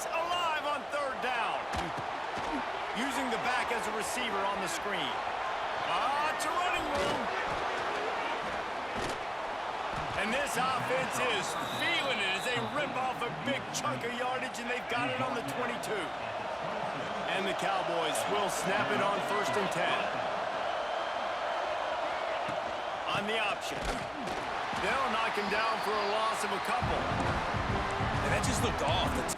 He's alive on third down. Using the back as a receiver on the screen. It's a running room. And this offense is feeling it as they rip off a big chunk of yardage, and they've got it on the 22. And the Cowboys will snap it on 1st and 10. On the option. They'll knock him down for a loss of a couple. And that just looked off.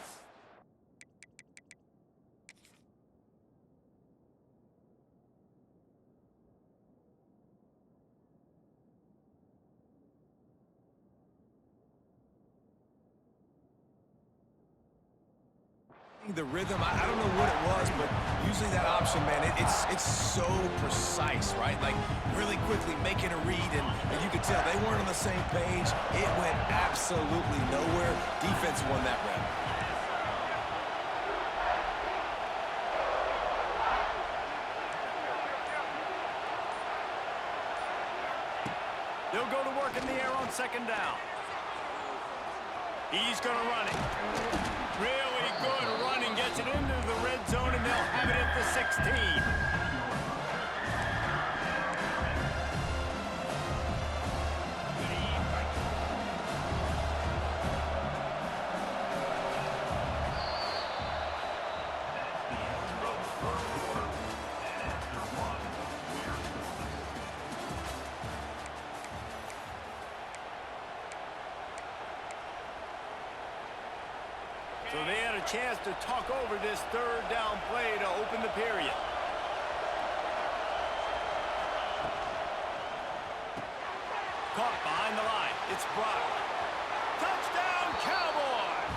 The rhythm, I don't know what it was, but usually that option, man, it's so precise, right? Like, really quickly making a read, and you could tell they weren't on the same page. It went absolutely nowhere. Defense won that rep. They'll go to work in the air on 2nd down. He's going to run it. Really good running, gets it into the red zone, and they'll have it at the 16. So they had a chance to talk over this 3rd down play to open the period. Caught behind the line. It's Brock. Touchdown, Cowboys!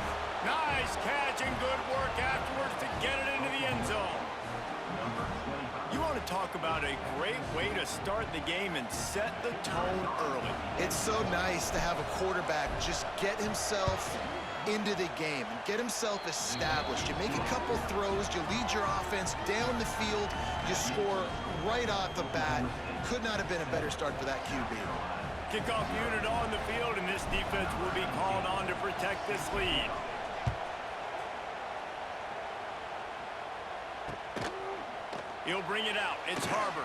Nice catch and good work afterwards to get it into the end zone. You want to talk about a great way to start the game and set the tone early. It's so nice to have a quarterback just get himself into the game and get himself established. You make a couple throws, you lead your offense down the field, you score right off the bat. Could not have been a better start for that QB. Kickoff unit on the field, and this defense will be called on to protect this lead. He'll bring it out. It's Harbor.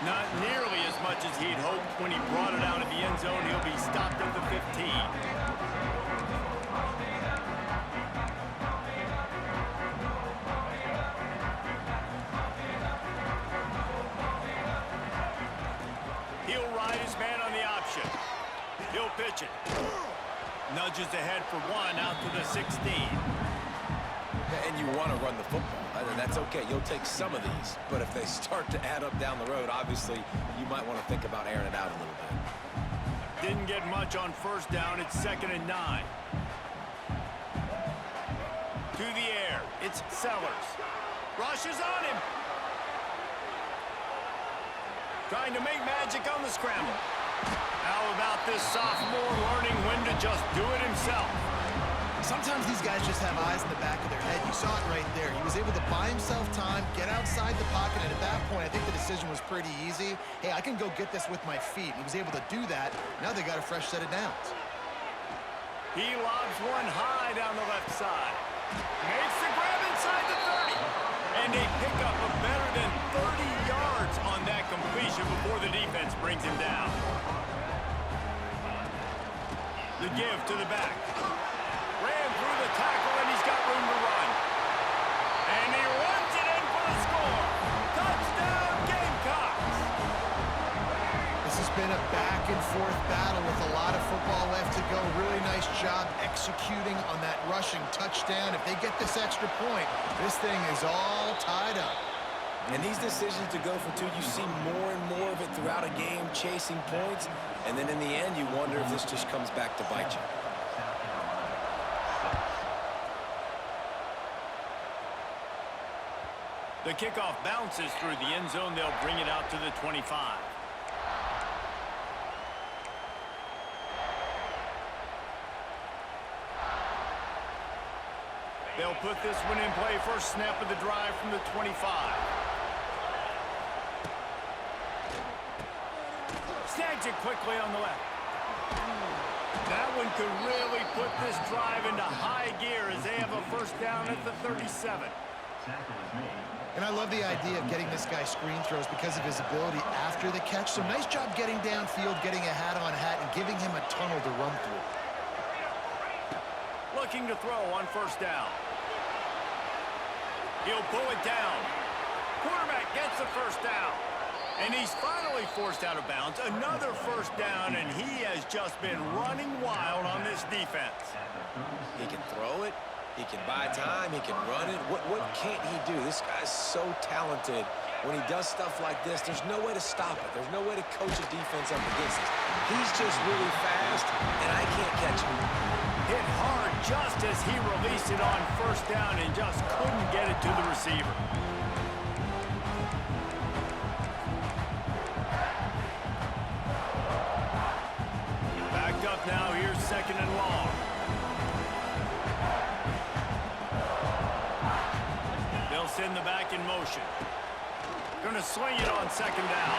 Not nearly as much as he'd hoped when he brought it out of the end zone. He'll be stopped at the 15. He'll ride his man on the option. He'll pitch it. Nudges ahead for one out to the 16. And you want to run the football. That's okay. You'll take some of these. But if they start to add up down the road, obviously, you might want to think about airing it out a little bit. Didn't get much on 1st down. It's 2nd and 9. To the air. It's Sellers. Rushes on him. Trying to make magic on the scramble. How about this sophomore learning when to just do it himself? Sometimes these guys just have eyes in the back of their head. You saw it right there. He was able to buy himself time, get outside the pocket, and at that point, I think the decision was pretty easy. Hey, I can go get this with my feet. He was able to do that. Now they got a fresh set of downs. He lobs one high down the left side. Makes the grab inside the 30. And a pickup of better than 30 yards on that completion before the defense brings him down. The give to the back. Ran through the tackle, and he's got room to run. And he runs it in for the score. Touchdown, Gamecocks! This has been a back-and-forth battle with a lot of football left to go. Really nice job executing on that rushing touchdown. If they get this extra point, this thing is all tied up. And these decisions to go for two, you see more and more of it throughout a game, chasing points. And then in the end, you wonder if this just comes back to bite you. The kickoff bounces through the end zone. They'll bring it out to the 25. They'll put this one in play. First snap of the drive from the 25. Snags it quickly on the left. That one could really put this drive into high gear as they have a first down at the 37. And I love the idea of getting this guy screen throws because of his ability after the catch. So nice job getting downfield, getting a hat-on-hat, and giving him a tunnel to run through. Looking to throw on first down. He'll pull it down. Quarterback gets the first down. And he's finally forced out of bounds. Another first down, and he has just been running wild on this defense. He can throw it. He can buy time. He can run it. What can't he do? This guy's so talented. When he does stuff like this, there's no way to stop it. There's no way to coach a defense up against it. He's just really fast, and I can't catch him. Hit hard just as he released it on first down and just couldn't get it to the receiver. Backed up now. Here's second and long. They'll send the back in motion. Gonna swing it on second down.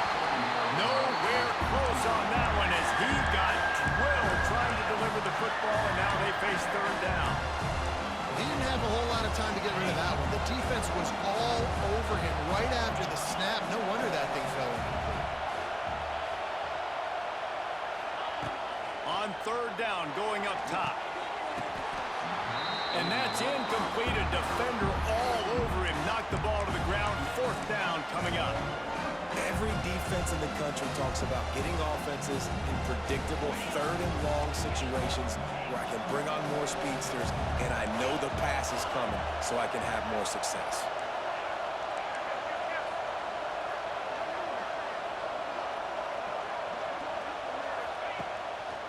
Nowhere close on that one as he got drilled trying to deliver the football, and now they face third down. He didn't have a whole lot of time to get rid of that one. The defense was all over him right after the snap. No wonder that thing fell incomplete. On third down, going up top. And that's incomplete. A defender all over him. Knocked the ball to the ground. Fourth down coming up. Every defense in the country talks about getting offenses in predictable third and long situations where I can bring on more speedsters and I know the pass is coming so I can have more success.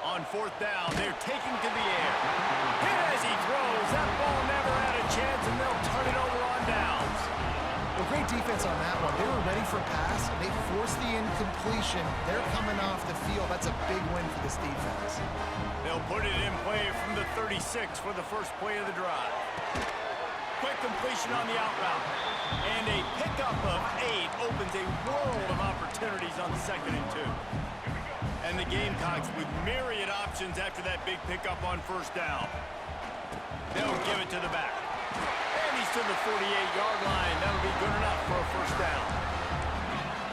On fourth down, they're taking to the air. Hit as he throws. That ball never had a chance, and they'll turn it over on downs. Well, great defense on that one. They were ready for pass. They forced the incompletion. They're coming off the field. That's a big win for this defense. They'll put it in play from the 36 for the first play of the drive. Quick completion on the out route. And a pickup of 8 opens a world of opportunities on second and 2. And the Gamecocks with myriad options after that big pickup on first down. They'll give it to the back. And he's to the 48-yard line. That'll be good enough for a first down.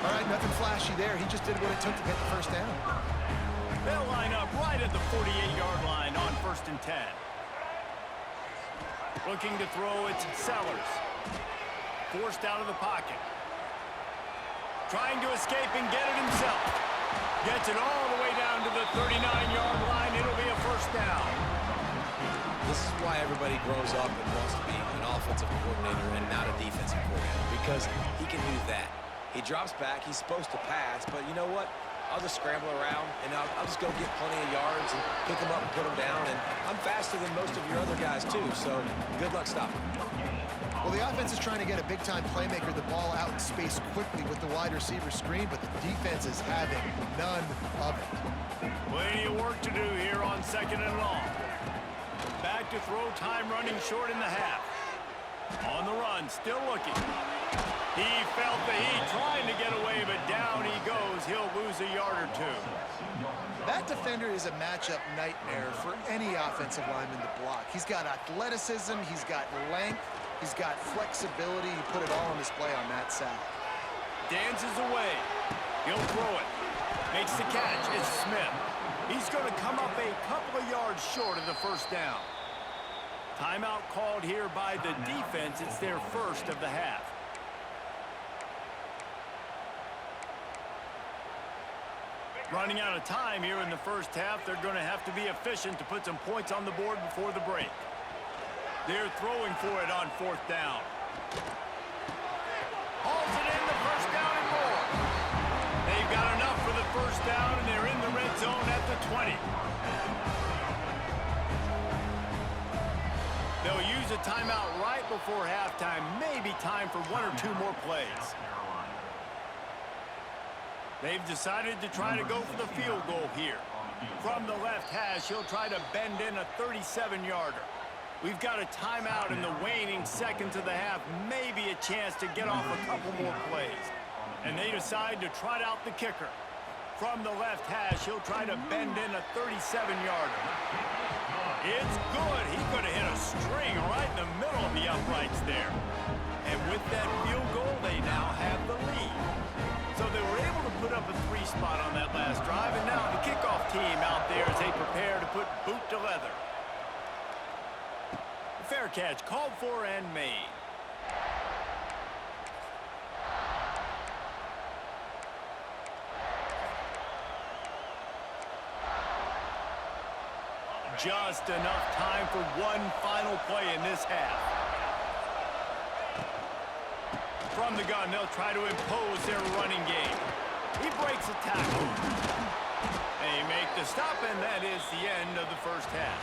All right, nothing flashy there. He just did what it took to get the first down. They'll line up right at the 48-yard line on first and 10. Looking to throw, it's Sellers. Forced out of the pocket. Trying to escape and get it himself. Gets it all the way down to the 39-yard line. It'll be a first down. This is why everybody grows up and wants to be an offensive coordinator and not a defensive coordinator, because he can do that. He drops back, he's supposed to pass, but you know what? I'll just scramble around, and I'll just go get plenty of yards and pick them up and put them down, and I'm faster than most of your other guys, too, so good luck stopping me. Well, the offense is trying to get a big-time playmaker the ball out in space quickly with the wide receiver screen, but the defense is having none of it. Plenty of work to do here on second and long. Back to throw, time running short in the half. On the run, still looking. He felt the heat trying to get away, but down he goes. He'll lose a yard or two. That defender is a matchup nightmare for any offensive lineman to block. He's got athleticism, he's got length, he's got flexibility. He put it all on display on that sack. Dances away. He'll throw it. Makes the catch. It's Smith. He's going to come up a couple of yards short of the first down. Timeout called here by the defense. It's their first of the half. Running out of time here in the first half. They're going to have to be efficient to put some points on the board before the break. They're throwing for it on fourth down. Hauls it in, the first down and more. They've got enough for the first down, and they're in the red zone at the 20. They'll use a timeout right before halftime. Maybe time for 1 or 2 more plays. They've decided to try to go for the field goal here. From the left hash, he'll try to bend in a 37-yarder. We've got a timeout in the waning seconds of the half. Maybe a chance to get off a couple more plays. And they decide to trot out the kicker. From the left hash, he'll try to bend in a 37-yarder. It's good. He could have hit a string right in the middle of the uprights there. And with that field goal, they now have the lead. So they were able to put up a 3 spot on that last drive, and now the kickoff team out there as they prepare to put boot to leather. Fair catch called for and made. Just enough time for one final play in this half. From the gun, they'll try to impose their running game. He breaks a tackle. They make the stop, and that is the end of the first half.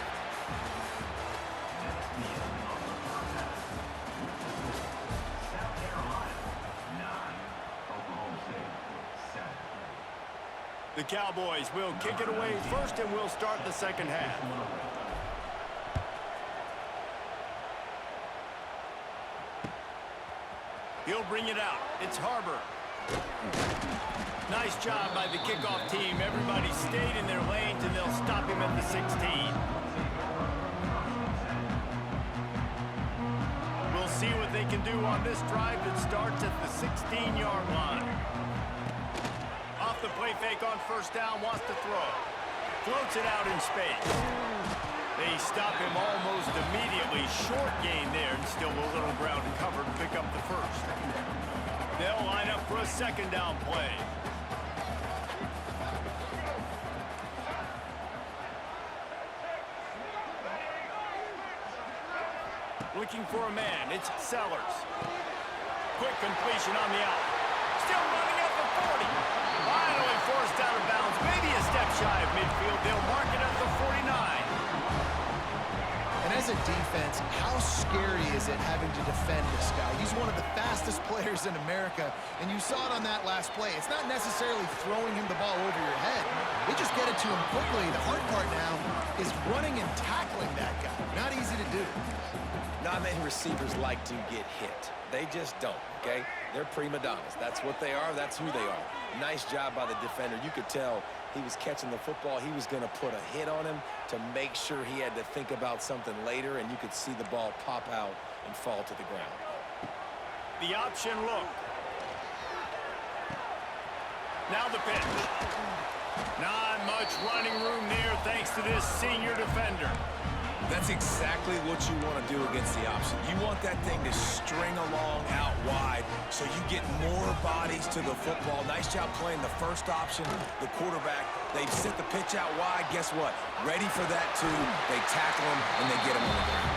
The Cowboys will kick it away first, and we'll start the second half. He'll bring it out. It's Harbor. Nice job by the kickoff team. Everybody stayed in their lanes, and they'll stop him at the 16. We'll see what they can do on this drive that starts at the 16-yard line. Off the play fake on first down, wants to throw. Floats it out in space. They stop him almost immediately. Short gain there, and still a little ground to cover to pick up the first. They'll line up for a second down play. Looking for a man, it's Sellers. Quick completion on the out. Still running at the 40. Finally forced out of bounds. Maybe a step shy of midfield. They'll mark it at the 49. And as a defense, how scary is it having to defend this guy? He's one of the fastest players in America, and you saw it on that last play. It's not necessarily throwing him the ball over your head. They just get it to him quickly. The hard part now is running and tackling that guy. Not easy to do. Not many receivers like to get hit. They just don't, okay? They're prima donnas. That's what they are. That's who they are. Nice job by the defender. You could tell he was catching the football. He was going to put a hit on him to make sure he had to think about something later, and you could see the ball pop out and fall to the ground. The option look. Now the pitch. Not much running room there thanks to this senior defender. That's exactly what you want to do against the option. You want that thing to string along out wide so you get more bodies to the football. Nice job playing the first option, the quarterback. They set the pitch out wide. Guess what? Ready for that too. They tackle him, and they get him on the ground.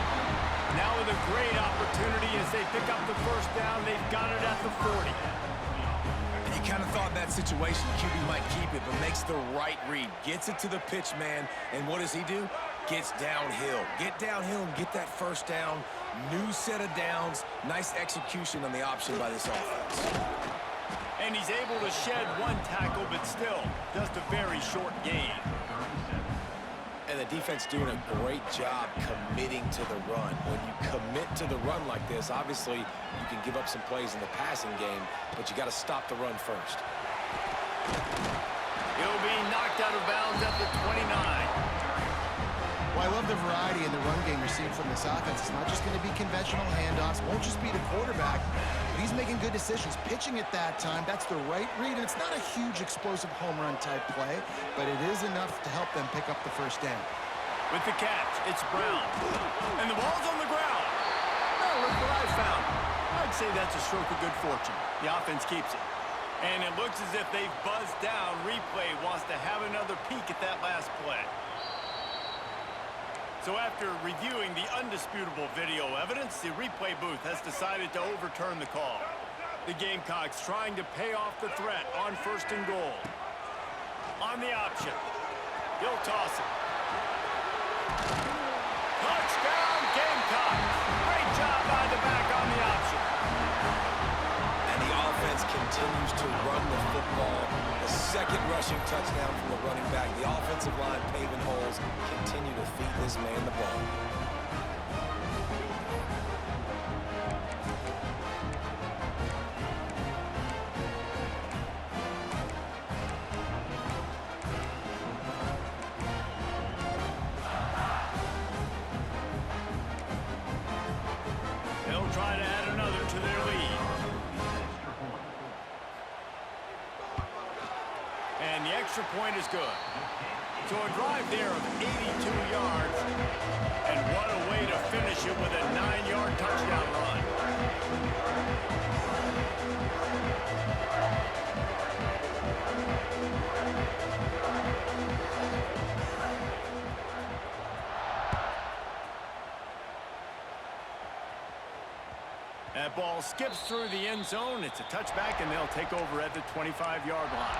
Now with a great opportunity as they pick up the first down. They've got it at the 40. And you kind of thought in that situation QB might keep it, but makes the right read. Gets it to the pitch man, and what does he do? Gets downhill. Get downhill and get that first down. New set of downs. Nice execution on the option by this offense. And he's able to shed one tackle, but still just a very short gain. And the defense doing a great job committing to the run. When you commit to the run like this, obviously you can give up some plays in the passing game, but you got to stop the run first. He'll be knocked out of bounds at the 29. Well, I love the variety in the run game you're seeing from this offense. It's not just going to be conventional handoffs. Won't just be the quarterback. But he's making good decisions. Pitching at that time, that's the right read. And it's not a huge explosive home run type play, but it is enough to help them pick up the first down. With the catch, it's Brown. And the ball's on the ground. Now look what I found. I'd say that's a stroke of good fortune. The offense keeps it. And it looks as if they've buzzed down. Replay wants to have another peek at that last play. So after reviewing the undisputable video evidence, the replay booth has decided to overturn the call. The Gamecocks trying to pay off the threat on first and goal. On the option. He'll toss it. Touchdown, Gamecocks! Great job by the back on the option. And the offense continues to run the football. The second rushing touchdown from the running back. The offensive line paving holes. Continue to feed this man the ball. extra point is good. So a drive there of 82 yards, and what a way to finish it with a 9-yard touchdown run. That ball skips through the end zone. It's a touchback, and they'll take over at the 25-yard line.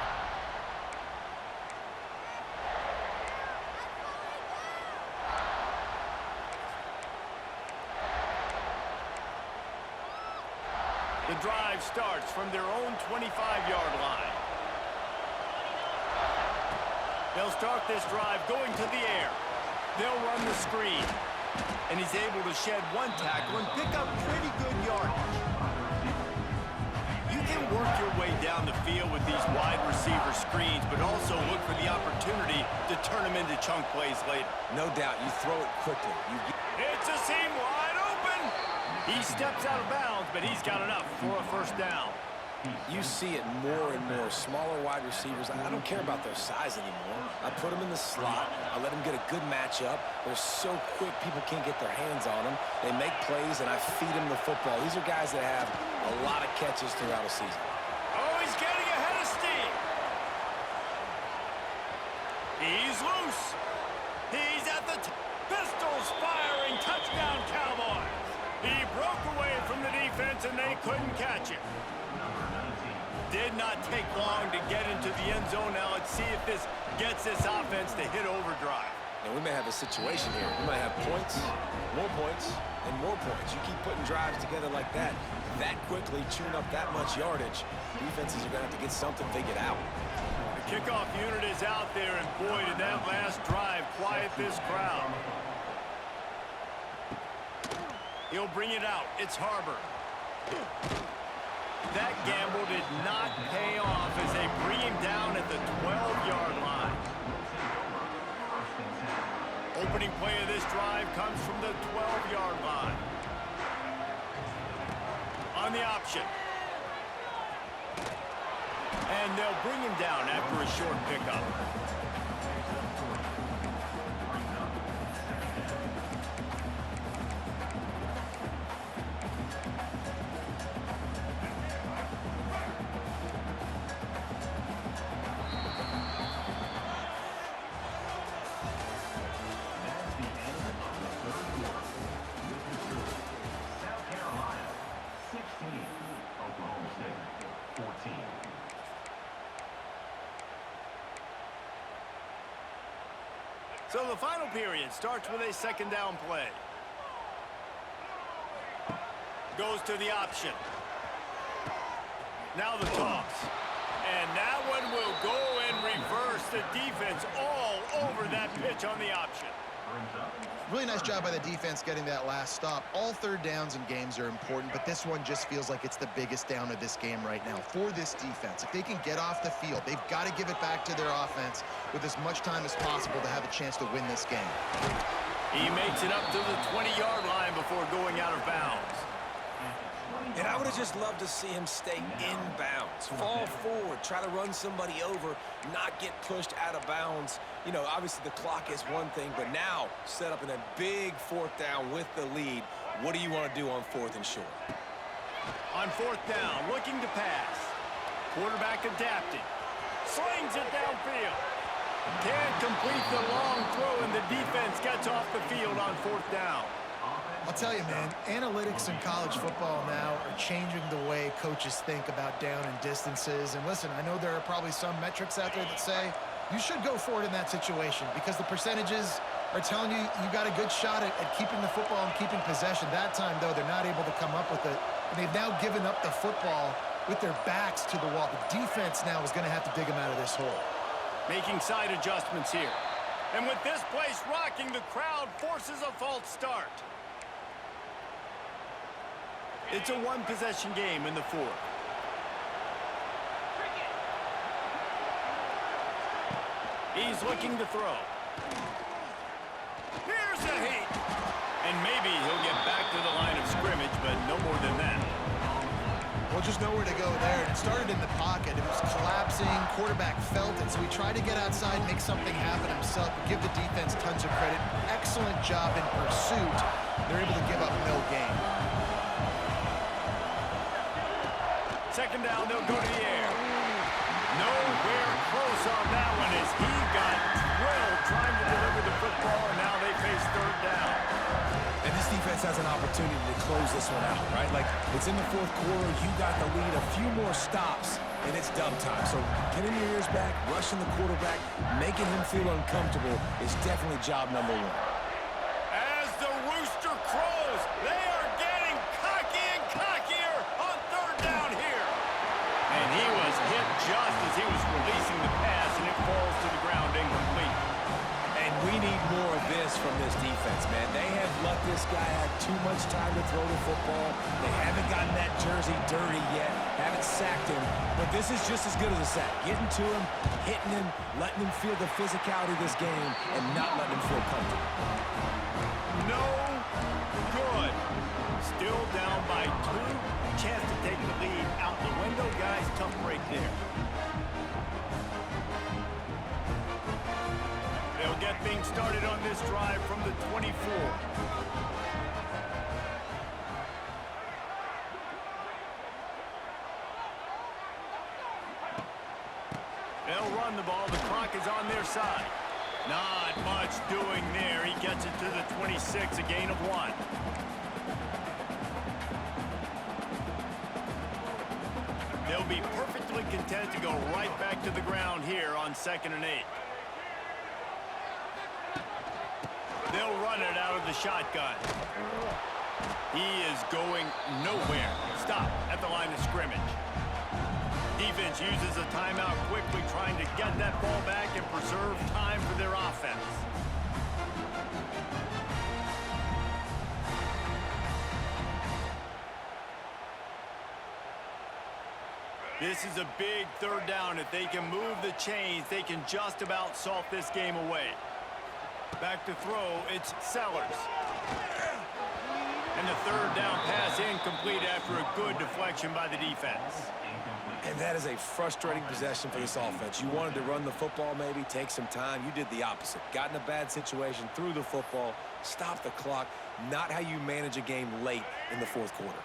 The drive starts from their own 25-yard line. They'll start this drive going to the air. They'll run the screen. And he's able to shed one tackle and pick up pretty good yardage. You can work your way down the field with these wide receiver screens, but also look for the opportunity to turn them into chunk plays later. No doubt, you throw it quickly. It's a seam wide open. He steps out of bounds, but he's got enough for a first down. You see it more and more. Smaller wide receivers, I don't care about their size anymore. I put them in the slot. I let them get a good matchup. They're so quick, people can't get their hands on them. They make plays, and I feed them the football. These are guys that have a lot of catches throughout a season. Oh, he's getting ahead of steam. He's loose. He's at the pistols firing. Touchdown, Cowboys. He broke away from the defense, and they couldn't catch him. Did not take long to get into the end zone. Now let's see if this gets this offense to hit overdrive. And we may have a situation here. We might have points, and more points. You keep putting drives together like that quickly, chewing up that much yardage, defenses are going to have to get something figured out. The kickoff unit is out there, and boy, did that last drive quiet this crowd. He'll bring it out. It's Harbor. That gamble did not pay off as they bring him down at the 12-yard line. Opening play of this drive comes from the 12-yard line. On the option. And they'll bring him down after a short pickup. So the final period starts with a second down play. Goes to the option. Now the toss. And that one will go and reverse. The defense all over that pitch on the option. Really nice job by the defense getting that last stop. All third downs in games are important, but this one just feels like it's the biggest down of this game right now for this defense. If they can get off the field, they've got to give it back to their offense with as much time as possible to have a chance to win this game. He makes it up to the 20-yard line before going out of bounds. And I would have just loved to see him stay in bounds, fall forward, try to run somebody over, not get pushed out of bounds. You know, obviously the clock is one thing, but now set up in a big fourth down with the lead. What do you want to do on fourth and short? On fourth down, looking to pass. Quarterback adapting. Slings it downfield. Can't complete the long throw, and the defense gets off the field on fourth down. I'll tell you, man, analytics in college football now are changing the way coaches think about down and distances. And listen, I know there are probably some metrics out there that say you should go for it in that situation because the percentages are telling you you got a good shot at keeping the football and keeping possession. That time, though, they're not able to come up with it. And they've now given up the football with their backs to the wall. The defense now is going to have to dig them out of this hole. Making side adjustments here. And with this place rocking, the crowd forces a false start. It's a one-possession game in the fourth. He's looking to throw. Here's a heat. And maybe he'll get back to the line of scrimmage, but no more than that. Well, just nowhere to go there. It started in the pocket. It was collapsing. Quarterback felt it, so he tried to get outside, make something happen himself, but give the defense tons of credit. Excellent job in pursuit. They're able to give up no gain. Second down, they'll go to the air. Nowhere close on that one as he got drilled trying to deliver the football, and now they face third down. And this defense has an opportunity to close this one out, right? Like, it's in the fourth quarter, you got the lead, a few more stops, and it's dumb time. So getting your ears back, rushing the quarterback, making him feel uncomfortable is definitely job number one. As the rooster crows, they are getting cocky and cockier on third down here. And he was hit just as he was releasing the pass, and it falls to the ground incomplete. And we need more of this from this defense, man. They have let this guy have too much time to throw the football. They haven't gotten that jersey dirty yet, haven't sacked him. But this is just as good as a sack. Getting to him, hitting him, letting him feel the physicality of this game, and not letting him feel comfortable. No good. Still down by 2. Chance to take the lead out the window, guys. Tough break there. They'll get things started on this drive from the 24. They'll run the ball. The clock is on their side. Not much doing there. He gets it to the 26, a gain of 1. They'll be perfectly content to go right back to the ground here on 2nd and 8. They'll run it out of the shotgun. He is going nowhere. Stop at the line of scrimmage. Defense uses a timeout quickly, trying to get that ball back and preserve time for their offense. This is a big third down. If they can move the chains, they can just about salt this game away. Back to throw, it's Sellers. And the third down pass incomplete after a good deflection by the defense. And that is a frustrating possession for this offense. You wanted to run the football maybe, take some time. You did the opposite. Got in a bad situation, threw the football, stopped the clock. Not how you manage a game late in the fourth quarter.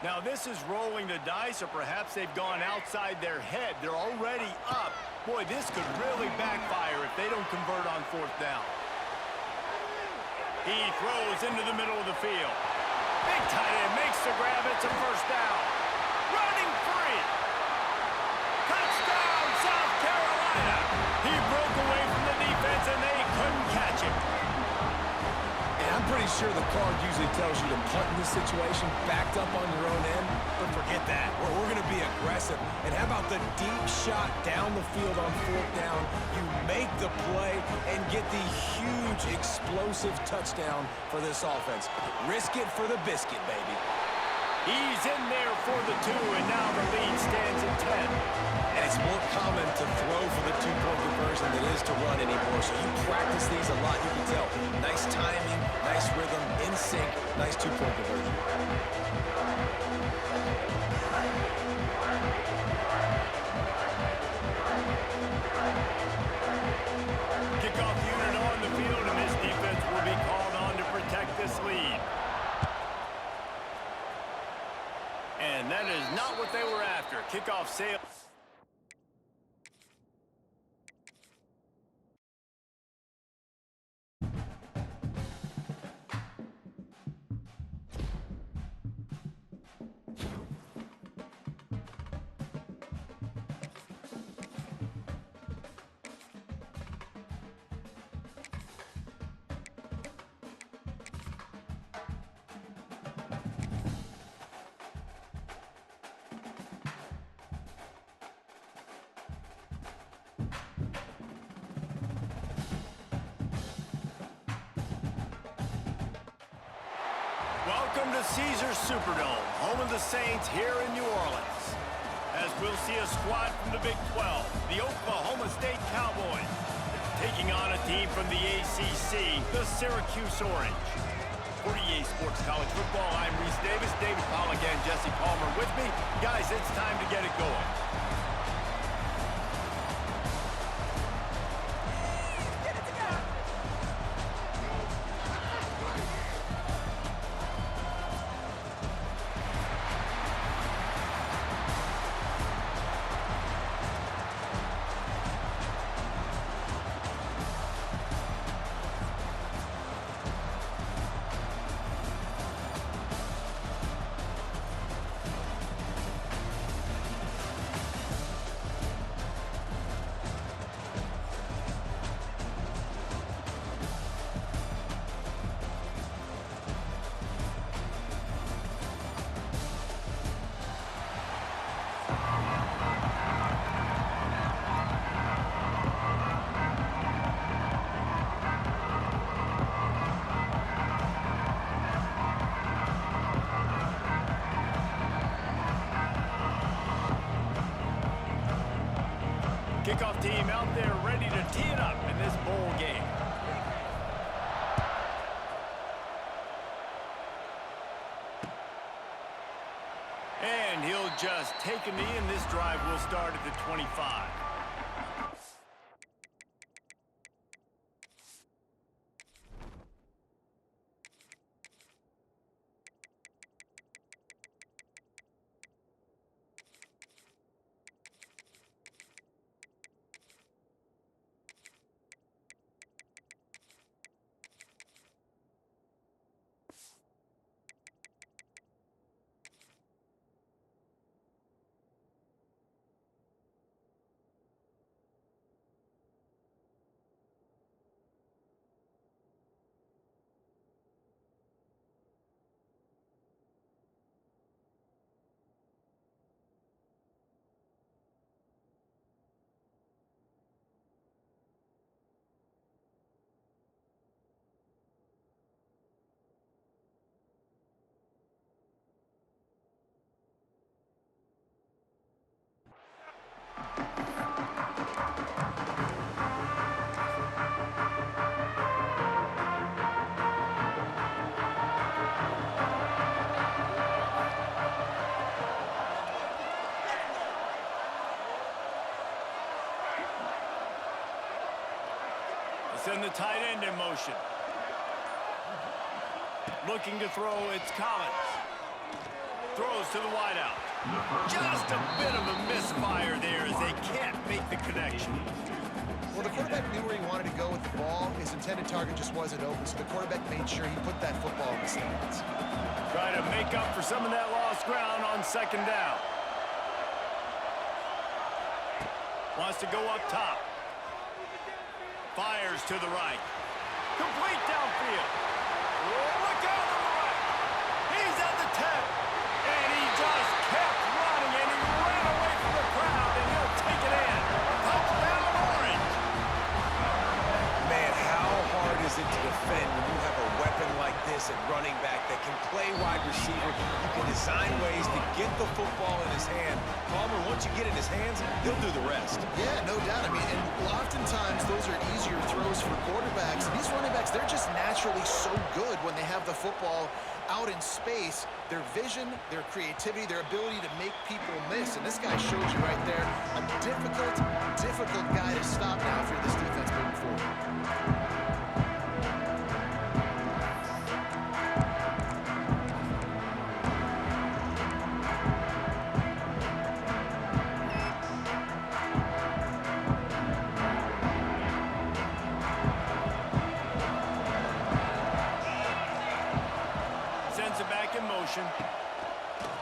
Now this is rolling the dice, or perhaps they've gone outside their head. They're already up. Boy, this could really backfire if they don't convert on fourth down. He throws into the middle of the field. Big tight end makes the grab. It's a first down. Running free. Touchdown, South Carolina. He broke away from the defense, and they couldn't catch him. And I'm pretty sure the card usually tells you to punt in this situation, backed up on your own end, but forget that. We're going to be aggressive. And how about the deep shot down the field on fourth down? You make the play and get the huge explosive touchdown for this offense. Risk it for the biscuit, baby. He's in there for the 2, and now the lead stands at 10. And it's more common to throw for the two-point conversion than it is to run anymore. So you practice these a lot, you can tell. Nice timing, nice rhythm, in sync, nice two-point conversion. Kickoff unit on the field, and this defense will be called on to protect this lead. And that is not what they were after. Kickoff sale. Welcome to Caesars Superdome, home of the Saints here in New Orleans. As we'll see a squad from the Big 12, the Oklahoma State Cowboys, taking on a team from the ACC, the Syracuse Orange. For EA Sports College Football, I'm Reese Davis, David Pollack, and Jesse Palmer with me. Guys, it's time to get it going. Kickoff team out there ready to tee it up in this bowl game. And he'll just take a knee, and this drive will start at the 25. Send the tight end in motion. Looking to throw, it's Collins. Throws to the wideout. Just a bit of a misfire there as they can't make the connection. Well, the quarterback knew where he wanted to go with the ball. His intended target just wasn't open, so the quarterback made sure he put that football in the stands. Try to make up for some of that lost ground on second down. Wants to go up top. Fires to the right. Complete downfield. Look out to the right. He's at the 10. And he just kept running, and he ran away from the crowd, and he'll take it in. Touchdown, Orange. Man, how hard is it to defend when you have a weapon like this at running back that can play wide receiver? You can design ways to get the football in his hand. Palmer, once you get it in his hands, he'll do the rest. Yeah, no doubt. I mean, and oftentimes those are easier throws for quarterbacks. And these running backs, they're just naturally so good when they have the football out in space. Their vision, their creativity, their ability to make people miss. And this guy shows you right there a difficult guy to stop now if you're this defense moving forward.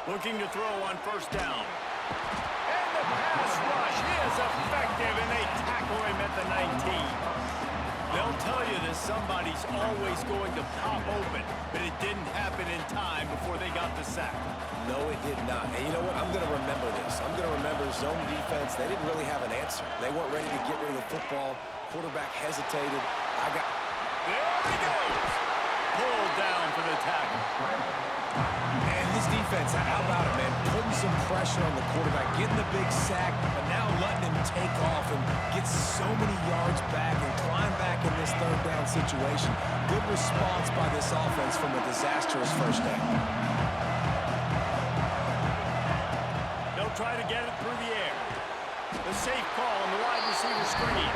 Looking to throw on first down. And the pass rush is effective, and they tackle him at the 19. They'll tell you that somebody's always going to pop open, but it didn't happen in time before they got the sack. No, it did not. And you know what? I'm going to remember this. I'm going to remember zone defense. They didn't really have an answer. They weren't ready to get rid of the football. Quarterback hesitated. There he goes. Pulled down for the tackle. And this defense defense, how about it, man? Putting some pressure on the quarterback, getting the big sack, but now letting him take off and get so many yards back and climb back in this third down situation. Good response by this offense from a disastrous first down. They'll try to get it through the air. The safe call on the wide receiver screen.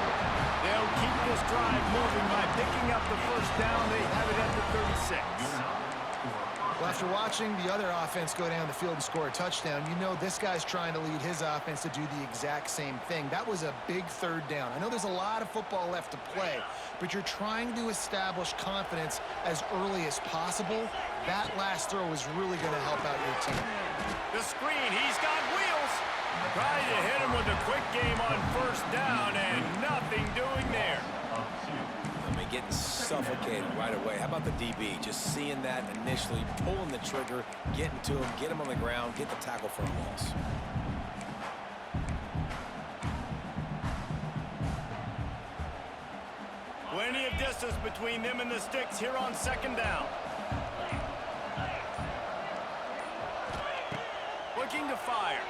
They'll keep this drive moving by picking up the first down. They have it at the 36. Well, after watching the other offense go down the field and score a touchdown, you know this guy's trying to lead his offense to do the exact same thing. That was a big third down. I know there's a lot of football left to play, but you're trying to establish confidence as early as possible. That last throw is really going to help out your team. The screen, he's got wheels. Trying to hit him with a quick game on first down and nothing doing there. I mean, getting suffocated right away. How about the DB? Just seeing that initially, pulling the trigger, getting to him, get him on the ground, get the tackle for a loss. Plenty of distance between them and the sticks here on second down. Looking to fire.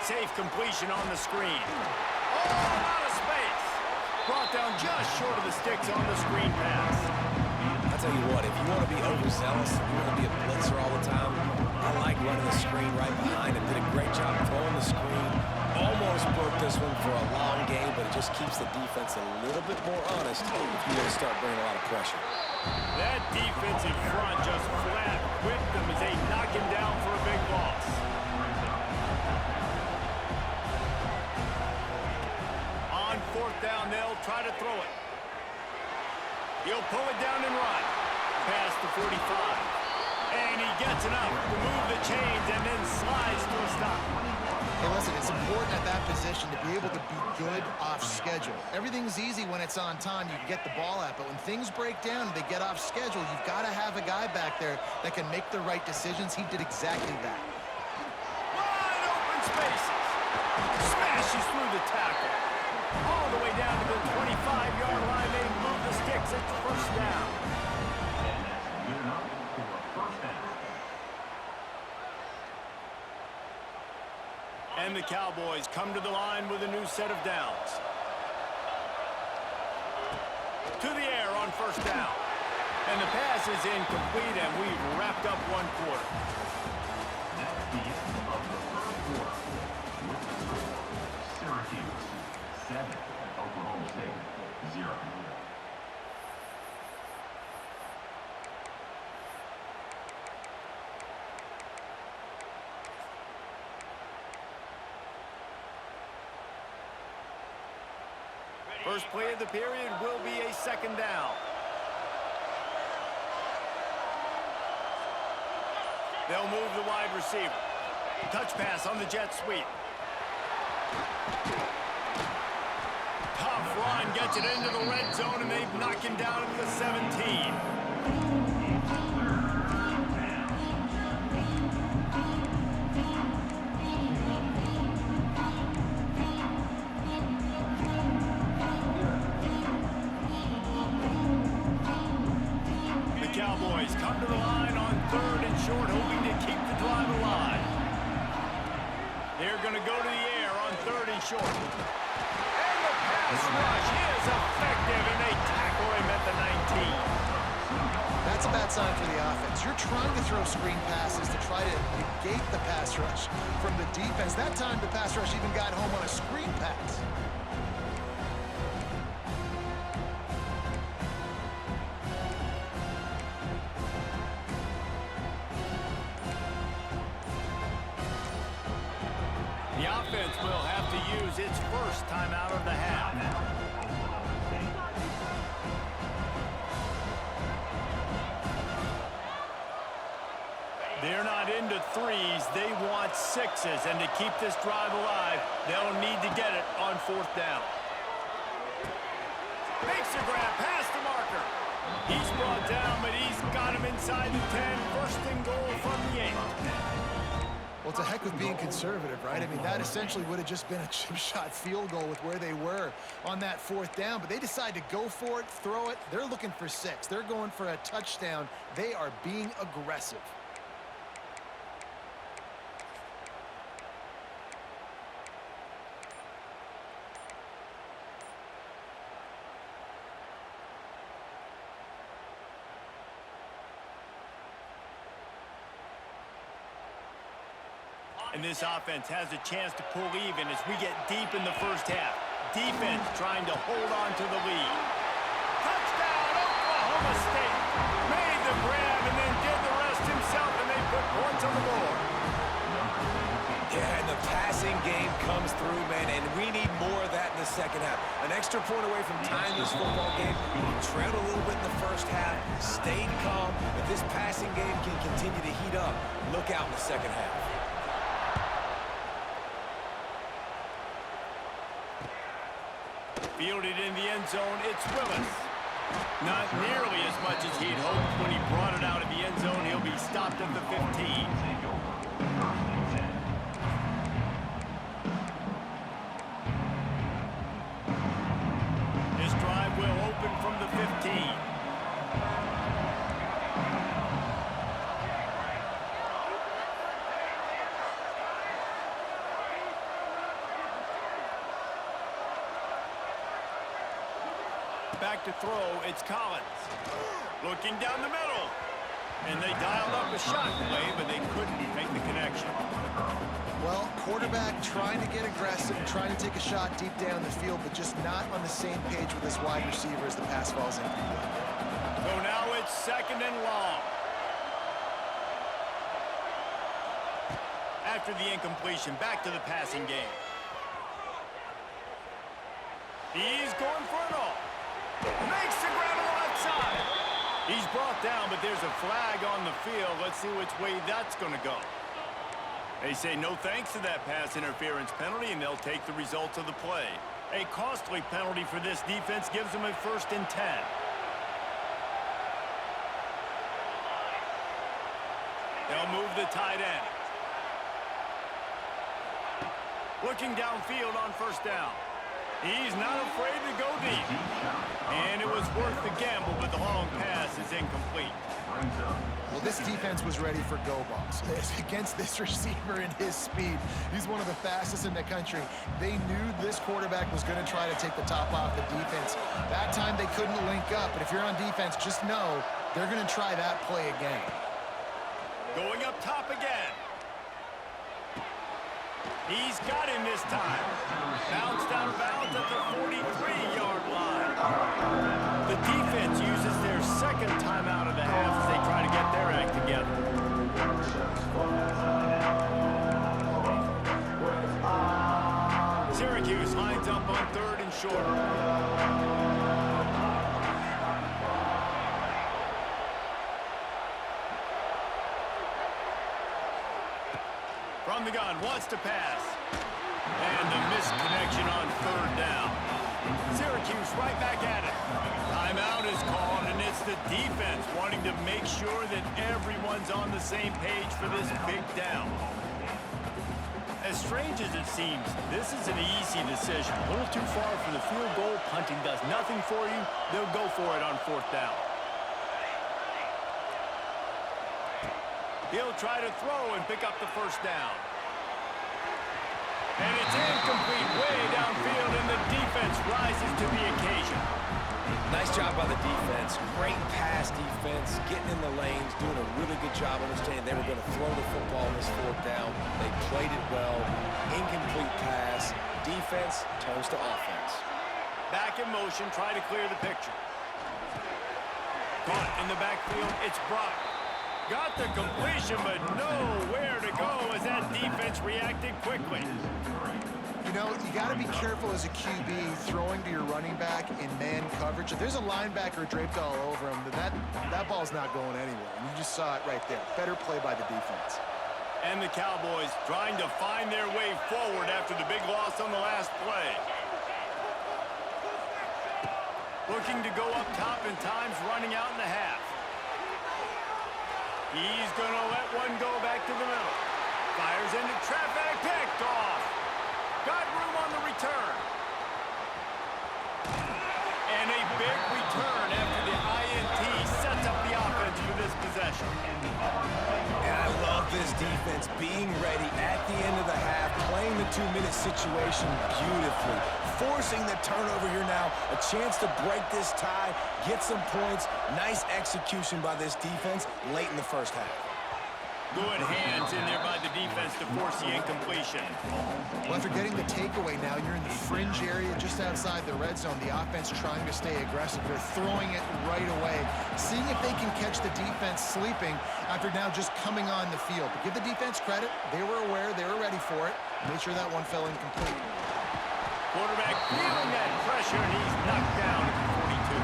Safe completion on the screen. Oh, out of space. Brought down just short of the sticks on the screen pass. I'll tell you what, if you want to be overzealous and you want to be a blitzer all the time, I like running the screen right behind him. Did a great job throwing the screen. Almost broke this one for a long game, but it just keeps the defense a little bit more honest if you're going to start bringing a lot of pressure. That defensive front just flat whipped them as they knock him down for a big loss. On fourth down, they'll try to throw it. He'll pull it down and run. Past the 45. And he gets enough to move the chains and then slides to a stop. Hey, listen, it's important at that position to be able to be good off schedule. Everything's easy when it's on time. You can get the ball out, but when things break down and they get off schedule, you've got to have a guy back there that can make the right decisions. He did exactly that. Wide open spaces. Smashes through the tackle. All the way down to the 25-yard line. They move the sticks at first down. And the Cowboys come to the line with a new set of downs. To the air on first down. And the pass is incomplete, and we've wrapped up one quarter. That's the end of the first quarter. With the score, Syracuse 7, Oklahoma State 0. First play of the period will be a second down. They'll move the wide receiver. Touch pass on the jet sweep. Tough run, gets it into the red zone, and they've knocked him down to the 17. Cowboys come to the line on third and short, hoping to keep the drive alive. They're going to go to the air on third and short. And the pass rush is effective, and they tackle him at the 19. That's a bad sign for the offense. You're trying to throw screen passes to try to negate the pass rush from the defense. That time, the pass rush even got home on a screen pass. The offense will have to use its first timeout of the half. They're not into threes. They want sixes. And to keep this drive alive, they'll need to get it on fourth down. Makes a grab past the marker. He's brought down, but he's got him inside the 10. First and goal from the 8. Well, it's a heck of being conservative, right? I mean, that essentially would have just been a chip shot field goal with where they were on that fourth down, but they decide to go for it, throw it. They're looking for 6. They're going for a touchdown. They are being aggressive. And this offense has a chance to pull even as we get deep in the first half. Defense trying to hold on to the lead. Touchdown, Oklahoma State. Made the grab and then did the rest himself, and they put points on the board. Yeah, and the passing game comes through, man, and we need more of that in the second half. An extra point away from tying this football game. We trailed a little bit in the first half, stayed calm. If this passing game can continue to heat up, look out in the second half. Fielded in the end zone, it's Willis. Not nearly as much as he'd hoped when he brought it out of the end zone. He'll be stopped at the 15. This drive will open from the 15. Back to throw, it's Collins. Looking down the middle. And they dialed up a shot play, but they couldn't make the connection. Well, quarterback trying to get aggressive, trying to take a shot deep down the field, but just not on the same page with his wide receiver as the pass falls incomplete. So now it's second and long. After the incompletion, back to the passing game. He's going for it all. Makes the grab on the left side. He's brought down, but there's a flag on the field. Let's see which way that's going to go. They say no thanks to that pass interference penalty, and they'll take the results of the play. A costly penalty for this defense gives them a 1st and 10. They'll move the tight end. Looking downfield on 1st down. He's not afraid to go deep. And it was worth the gamble, but the long pass is incomplete. Well, this defense was ready for go balls. Against this receiver and his speed, he's one of the fastest in the country. They knew this quarterback was going to try to take the top off the defense. That time they couldn't link up, but if you're on defense, just know they're going to try that play again. Going up top again. He's got him this time. Bounced out of bounds at the 43-yard line. The defense uses their second timeout of the half as they try to get their act together. Syracuse lines up on 3rd and short. From the gun, wants to pass. And a missed connection on 3rd down. Syracuse right back at it. Timeout is called, and it's the defense wanting to make sure that everyone's on the same page for this big down. As strange as it seems, this is an easy decision. A little too far for the field goal. Punting does nothing for you. They'll go for it on 4th down. He'll try to throw and pick up the 1st down. And it's incomplete way downfield, and the defense rises to the occasion. Nice job by the defense. Great pass defense, getting in the lanes, doing a really good job understanding they were going to throw the football on this 4th down. They played it well. Incomplete pass. Defense turns to offense. Back in motion, try to clear the picture. Caught in the backfield, it's Brock. Got the completion, but nowhere to go as that defense reacted quickly. You know, you got to be careful as a QB throwing to your running back in man coverage. If there's a linebacker draped all over him, then that ball's not going anywhere. And you just saw it right there. Better play by the defense. And the Cowboys trying to find their way forward after the big loss on the last play. Looking to go up top, and time's running out in the half. He's going to let one go back to the middle. Fires into traffic, picked off. Got room on the return. And a big return after the INT sets up the offense for this possession. And I love this defense being ready at the end of the half, playing the 2-minute situation beautifully, forcing the turnover here now, a chance to break this tie, get some points. Nice execution by this defense late in the first half. Good hands in there by the defense to force the incompletion. Well, after getting the takeaway now, you're in the fringe area just outside the red zone. The offense trying to stay aggressive. They're throwing it right away, seeing if they can catch the defense sleeping after now just coming on the field. But give the defense credit. They were aware. They were ready for it. Made sure that one fell incomplete. Quarterback feeling that pressure, and he's knocked down at the 42.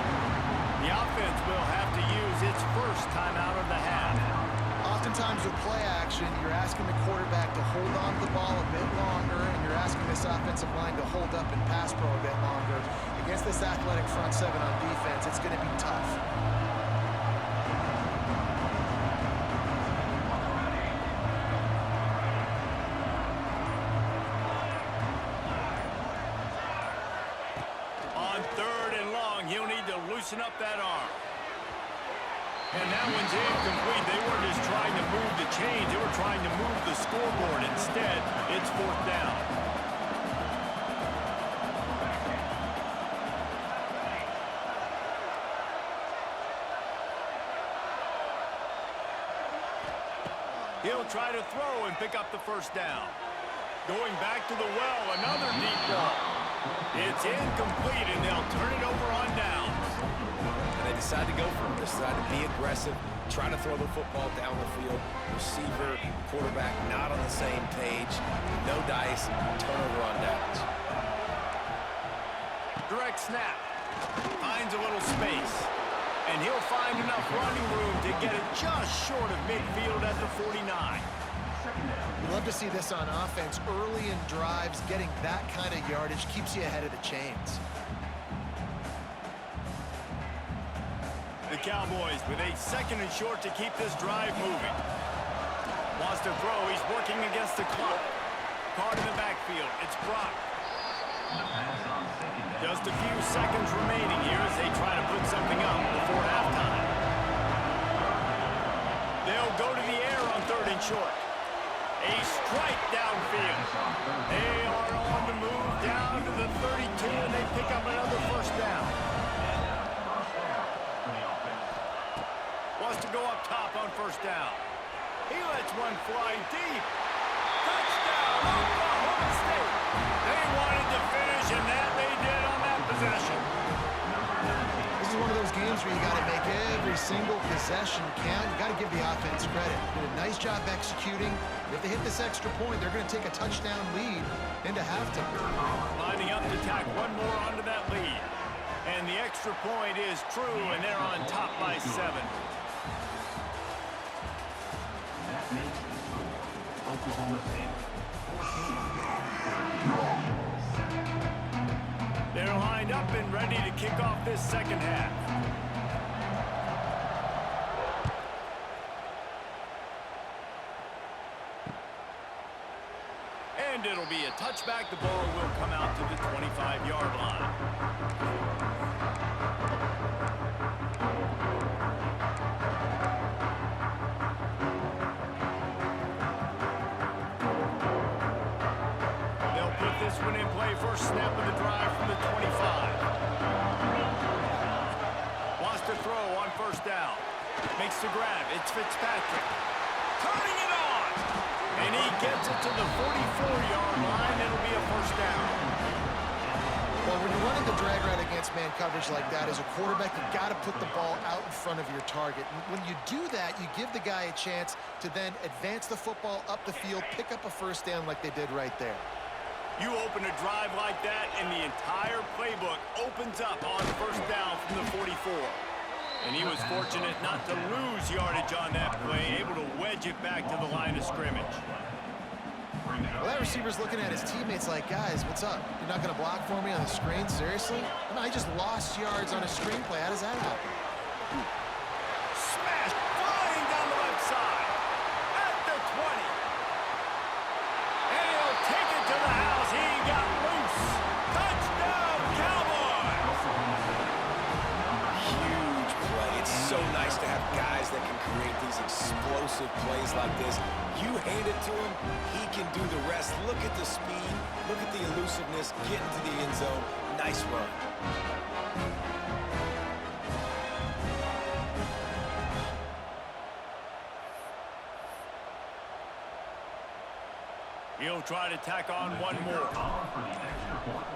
The offense will have to use its first timeout of the half. Oftentimes with play action, you're asking the quarterback to hold on to the ball a bit longer, and you're asking this offensive line to hold up and pass pro a bit longer. Against this athletic front seven on defense, it's going to be tough. On 3rd and long, he'll need to loosen up that arm. And that one's incomplete. They weren't just trying to move the chains. They were trying to move the scoreboard. Instead, it's 4th down. He'll try to throw and pick up the 1st down. Going back to the well, another deep ball. It's incomplete, and they'll turn it over on downs. And they decide to go for it. They decide to be aggressive, try to throw the football down the field. Receiver, quarterback not on the same page. No dice, turnover on downs. Direct snap. Finds a little space. And he'll find enough running room to get it just short of midfield at the 49. We love to see this on offense. Early in drives, getting that kind of yardage keeps you ahead of the chains. The Cowboys with a 2nd and short to keep this drive moving. Wants to throw. He's working against the clock. Card in the backfield. It's Brock. Just a few seconds remaining here as they try to put something up before halftime. They'll go to the air on 3rd and short. A strike downfield. They are on the move down to the 32, and they pick up another 1st down. Wants to go up top on 1st down. He lets one fly deep. Touchdown, Oklahoma State. They wanted to finish, and that they did on that possession. This is one of those games where you got to make every single possession count. You got to give the offense credit. Did a nice job executing. If they hit this extra point, they're going to take a touchdown lead into halftime. Lining up to tack one more onto that lead. And the extra point is true, and they're on top by 7. That makes Oklahoma State 14. They're lined up and ready to kick off this 2nd half. And it'll be a touchback. The ball will come out to the 25-yard line. They'll put this one in play. First snap of the drive from the 25. Wants to throw on 1st down. Makes the grab. It's Fitzpatrick. Turning it on. And he gets it to the 44-yard line. It'll be a 1st down. Well, when you're running the drag route against man coverage like that, as a quarterback, you got to put the ball out in front of your target. And when you do that, you give the guy a chance to then advance the football up the field, pick up a 1st down like they did right there. You open a drive like that, and the entire playbook opens up on 1st down from the 44. And he was fortunate not to lose yardage on that play, able to wedge it back to the line of scrimmage. Well, that receiver's looking at his teammates like, guys, what's up? You're not going to block for me on the screen? Seriously? I mean, I just lost yards on a screen play. How does that happen? Smash flying down the left side at the 20. And he'll take it to the house. He got loose. Touchdown, Cowboys! Huge play. It's so nice to have guys that can create these explosive plays like this. You hand it to him, he can do the rest. Look at the speed, look at the elusiveness, get into the end zone. Nice run. He'll try to tack on one more. For the extra point.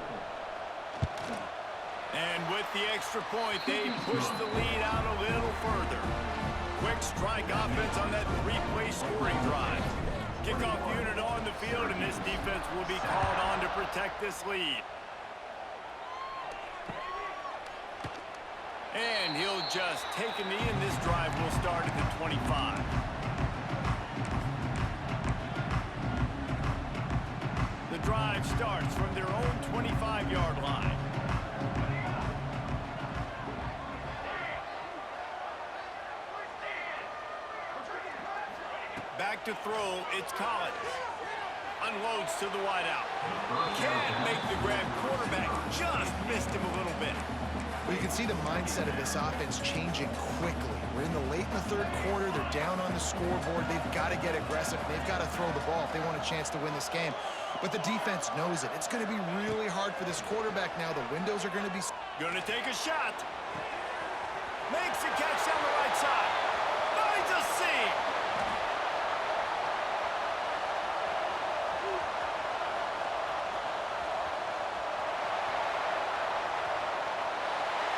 And with the extra point, they push the lead out a little further. Quick strike offense on that three-play scoring drive. Kickoff unit on the field, and this defense will be called on to protect this lead. And he'll just take a knee, and this drive will start at the 25. The drive starts from their own 25-yard line. Back to throw, it's Collins. Unloads to the wideout. Can't make the grab. Quarterback just missed him a little bit. Well, you can see the mindset of this offense changing quickly. We're in the late in the third quarter. They're down on the scoreboard. They've got to get aggressive. They've got to throw the ball if they want a chance to win this game. But the defense knows it. It's going to be really hard for this quarterback now. The windows are going to be... Gonna take a shot. Makes a catch down the right side. Finds a seam.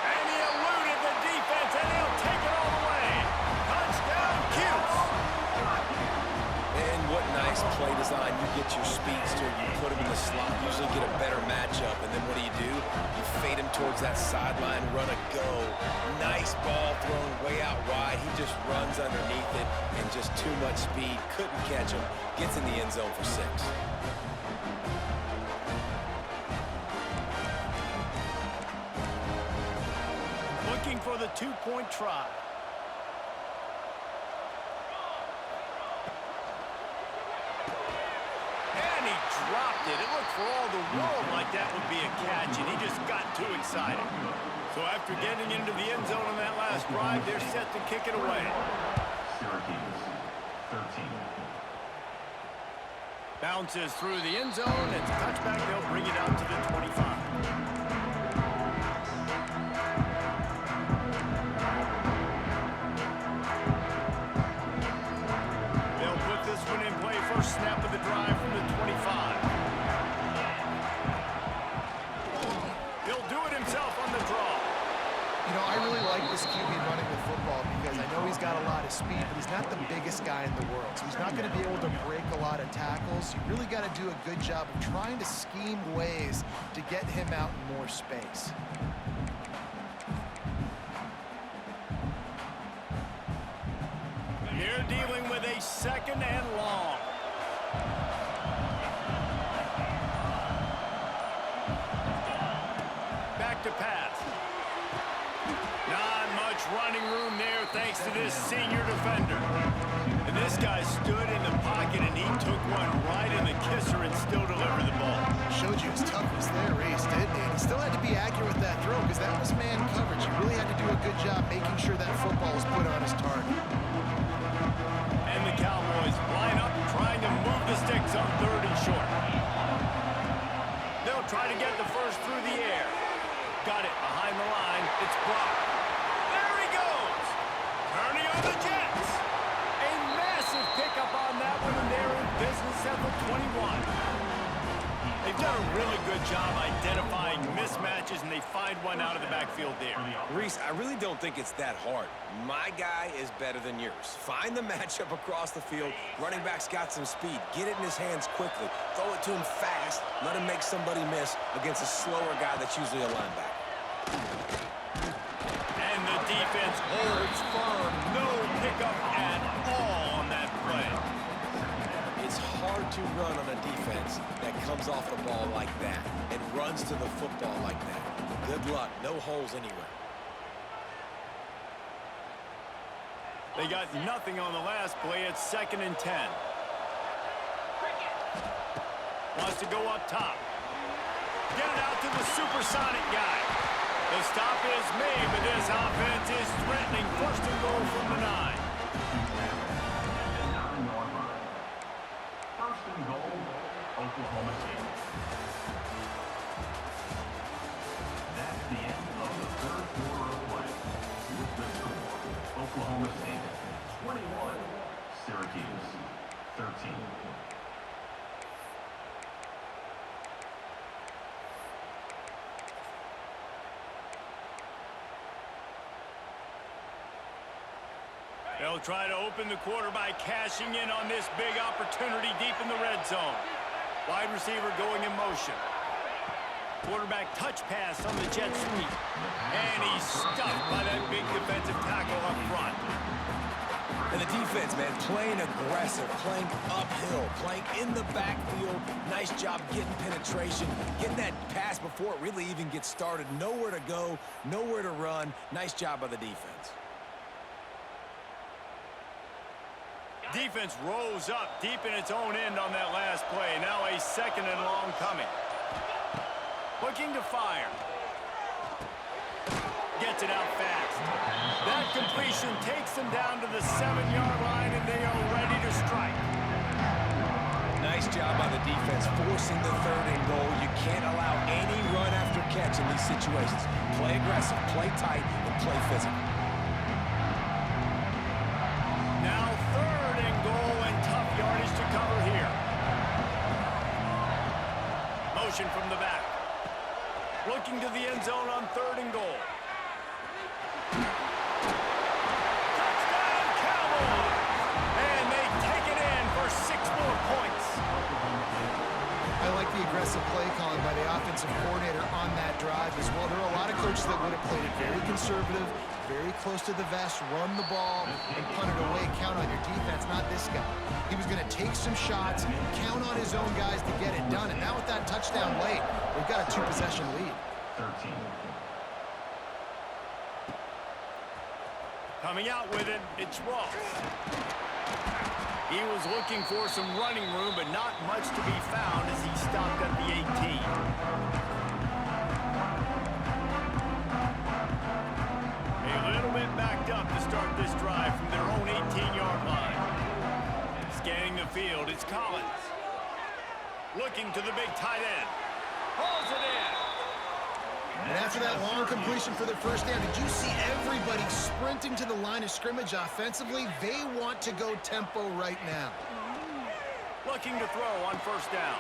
And he eluded the defense, and he'll take it all the way. Touchdown, Cuse. And what nice play design. You get your speedster, you put him in the slot, usually get a better matchup, and then what do? You fade him towards that sideline, run a go. Nice ball thrown way out wide. He just runs underneath it, and just too much speed. Couldn't catch him. Gets in the end zone for 6. Looking for the two-point try. And he dropped it. It looked for all the world like that would be a catch, and he just got too excited. So after getting into the end zone on that last drive, they're set to kick it away. Syracuse, 13. Bounces through the end zone. It's a touchback. They'll bring it out to the 25. They'll put this one in play. First snap of the drive from the 25. He'll do it himself on the draw. You know, I really like this QB running the football because I know he's got a lot of speed, but he's not the biggest guy in the world. So he's not going to be able to break a lot of tackles. You really got to do a good job of trying to scheme ways to get him out in more space. Here dealing with a second and long. Back to pass. Not much running room there thanks to this senior defender. And this guy stood in the pocket and he took one right in the kisser and still delivered the ball. Showed you his toughness there, Reese, didn't he? And he still had to be accurate with that throw because that was man coverage. He really had to do a good job making sure that football was put on his target. And the Cowboys line up trying to move the sticks on 3rd and short. They'll try to get the first through the air. Got it behind the line. It's Brock. There he goes. Turning on the Jets. A massive pickup on that one, and they're in business at the 21. They've done a really good job identifying mismatches, and they find one out of the backfield there. Reese, I really don't think it's that hard. My guy is better than yours. Find the matchup across the field. Running back's got some speed. Get it in his hands quickly. Throw it to him fast. Let him make somebody miss against a slower guy that's usually a linebacker. And the defense holds firm. No pickup at all on that play. It's hard to run on a defense that comes off the ball like that and runs to the football like that. Good luck. No holes anywhere. They got nothing on the last play. It's 2nd and 10. Wants to go up top. Get it out to the supersonic guy. The stop is made, but this offense is threatening. 1st and goal from the 9. First and goal, Oklahoma State. That's the end of the 3rd quarter of play. With the score, Oklahoma State 21, Syracuse 13. They'll try to open the quarter by cashing in on this big opportunity deep in the red zone. Wide receiver going in motion. Quarterback touch pass on the jet sweep. And he's stuffed by that big defensive tackle up front. And the defense, man, playing aggressive, playing uphill, playing in the backfield. Nice job getting penetration, getting that pass before it really even gets started. Nowhere to go, nowhere to run. Nice job by the defense. Defense rose up deep in its own end on that last play. Now a second and long coming. Looking to fire. Gets it out fast. That completion takes them down to the 7-yard line, and they are ready to strike. Nice job by the defense, forcing the 3rd and goal. You can't allow any run after catch in these situations. Play aggressive, play tight, and play physical. Now 3rd and goal, and tough yardage to cover here. Motion from the back. Looking to the end zone on 3rd and goal. Touchdown, Cowboys! And they take it in for 6 more points. I like the aggressive play calling by the offensive coordinator on that drive as well. There are a lot of coaches that would have played it very conservative, very close to the vest, run the ball, and punt it away. Count on your defense, not this guy. He was going to take some shots, count on his own guys to get it done. And now with that touchdown late, we've got a 2-possession lead. 13. Coming out with it, it's Ross. He was looking for some running room, but not much to be found as he stopped at the 18. A little bit backed up to start this drive from their own 18-yard line. Scanning the field, it's Collins. Looking to the big tight end. Pulls it in. And after that long completion for their first down, did you see everybody sprinting to the line of scrimmage offensively? They want to go tempo right now. Looking to throw on 1st down.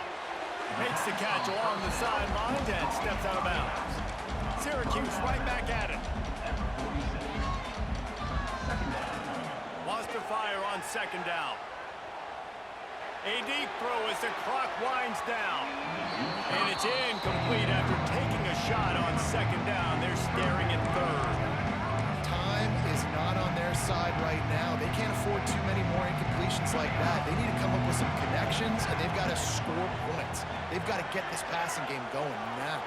Makes the catch along the sidelines and steps out of bounds. Syracuse right back at it. Wants to fire on 2nd down. A deep throw as the clock winds down. And it's incomplete after taking a shot on 2nd down. They're staring at 3rd. Time is not on their side right now. They can't afford too many more incompletions like that. They need to come up with some connections, and they've got to score points. They've got to get this passing game going now.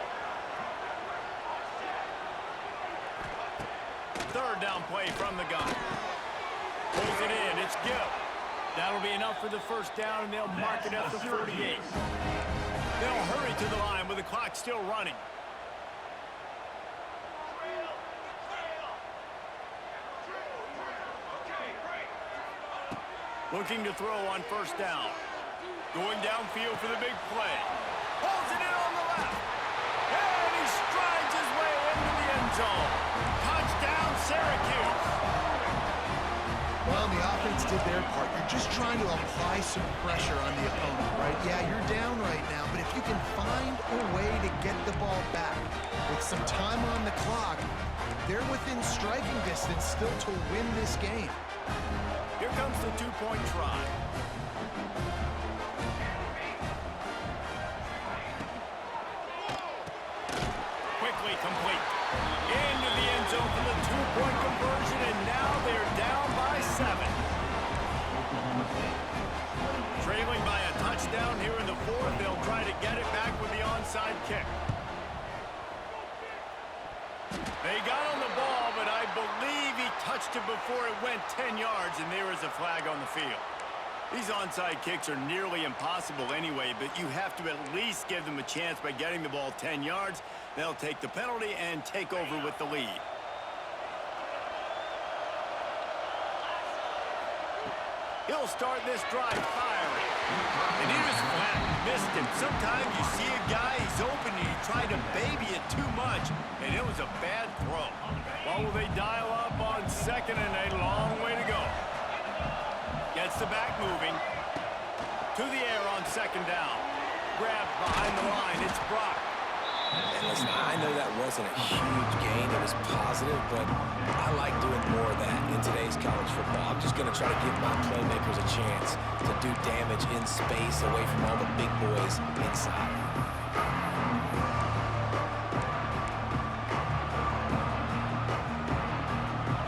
3rd down play from the gun. Pulls it in. It's Gill. That'll be enough for the 1st down, and they'll mark it at the 48. They'll hurry to the line with the clock still running. Looking to throw on 1st down. Going downfield for the big play. Pulls it in on the left. And he strides his way into the end zone. Touchdown, Syracuse. Well, the offense did their part. You're just trying to apply some pressure on the opponent, right? Yeah, you're down right now, but if you can find a way to get the ball back with some time on the clock, they're within striking distance still to win this game. Here comes the 2-point try. Quickly complete. Into the end zone for the 2-point conversion, and now they're down by 7. Trailing by a touchdown here in the 4th. They'll try to get it back with the onside kick. They got on the ball, but I believe he touched it before it went 10 yards, and there is a flag on the field. These onside kicks are nearly impossible anyway, but you have to at least give them a chance by getting the ball 10 yards. They'll take the penalty and take over with the lead. He'll start this drive firing. And he was flat, missed him. Sometimes you see a guy, he's open, and you try to baby it too much, and it was a bad throw. Well, will they dial up on 2nd and a long way to go? Gets the back moving. To the air on 2nd down. Grabbed behind the line. It's Brock. And listen, I know that wasn't a huge gain. It was positive, but I like doing more of that in today's college football. I'm just to try to give my playmakers a chance to do damage in space away from all the big boys inside.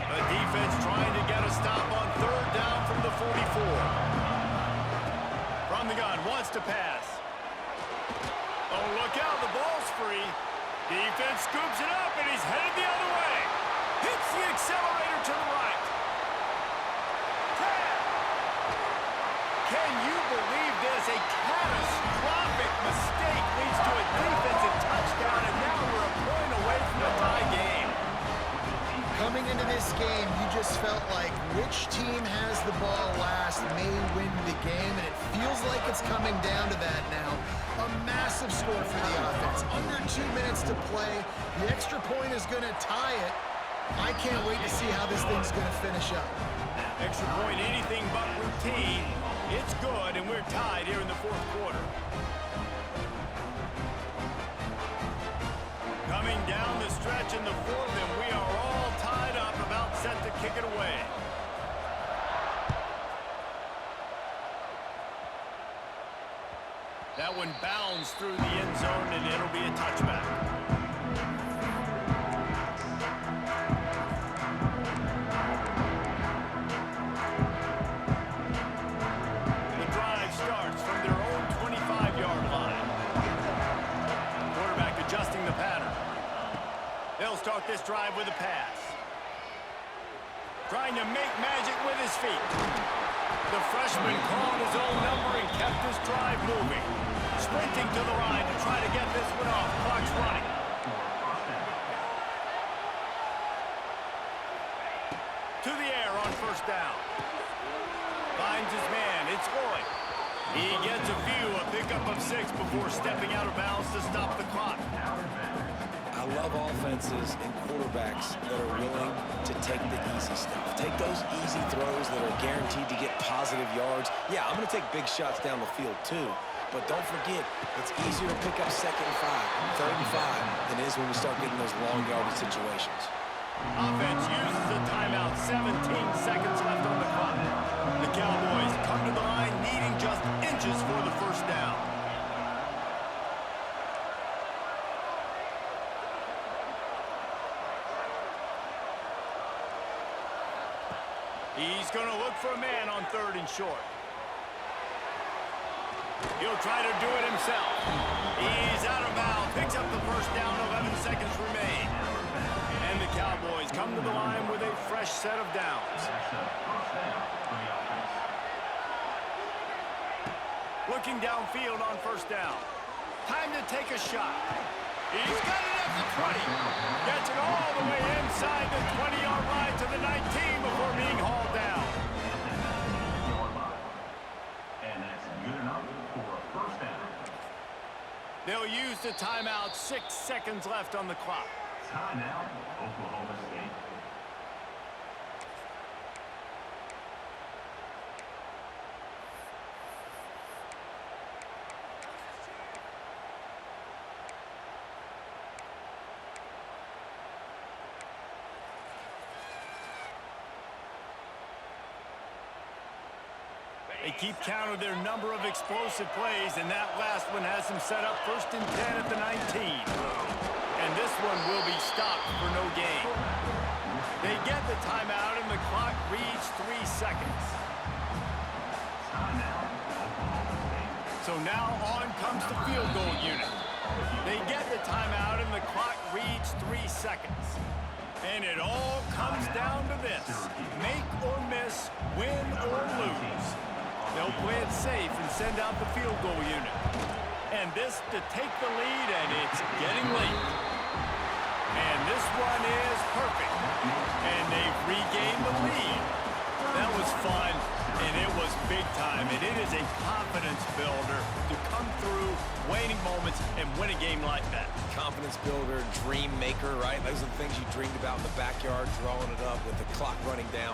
The defense trying to get a stop on third down from the 44. From the gun, wants to pass. Oh, look out, the ball's free. Defense scoops it up, and he's headed the other way. Hits the accelerator to the right. 10. Can you believe this? A catastrophic mistake leads to a defensive touchdown, and now we're a point away from a tie game. Coming into this game, you just felt like which team has the ball last may win the game, and it feels like it's coming down to that now. A massive score for the offense. Under 2 minutes to play. The extra point is going to tie it. I can't wait to see how this thing's going to finish up. Extra point, anything but routine. It's good, and we're tied here in the fourth quarter. Coming down the stretch in the fourth, and we are all tied up, about set to kick it away. That one bounds through the end zone, and it'll be a touchback. The drive starts from their own 25-yard line. Quarterback adjusting the pattern. They'll start this drive with a pass. Trying to make magic with his feet. The freshman called his own number and kept his drive moving. Sprinting to the line to try to get this one off. Clock's running. To the air on first down. Finds his man. It's Lloyd. He gets a few, a pickup of 6 before stepping out of bounds to stop the clock. I love offenses and quarterbacks that are willing to take the easy stuff. Take those easy throws that are guaranteed to get positive yards. Yeah, I'm going to take big shots down the field too. But don't forget, it's easier to pick up 2nd and 5, 3rd and 5 than it is when we start getting those long yardage situations. Offense uses a timeout. 17 seconds left on the clock. The Cowboys come to the line needing just inches for the first down. He's going to look for a man on 3rd and short. He'll try to do it himself. He's out of bounds. Picks up the first down. 11 seconds remain. And the Cowboys come to the line with a fresh set of downs. Looking downfield on first down. Time to take a shot. He's got it at the 20. Gets it all the way inside the 20-yard line to the 19 before being hauled down. And that's good enough for a first down. They'll use the timeout. 6 seconds left on the clock. Timeout, Oklahoma State. They keep count of their number of explosive plays, and that last one has them set up 1st and 10 at the 19. And this one will be stopped for no gain. They get the timeout, and the clock reads 3 seconds. So now on comes the field goal unit. They get the timeout, and the clock reads 3 seconds. And it all comes down to this: make or miss, win or lose. They'll play it safe and send out the field goal unit. And this to take the lead, and it's getting late. And this one is perfect. And they've regained the lead. That was fun, and it was big time. And it is a confidence builder to come through waning moments and win a game like that. Confidence builder, dream maker, right? Those are the things you dreamed about in the backyard, drawing it up with the clock running down.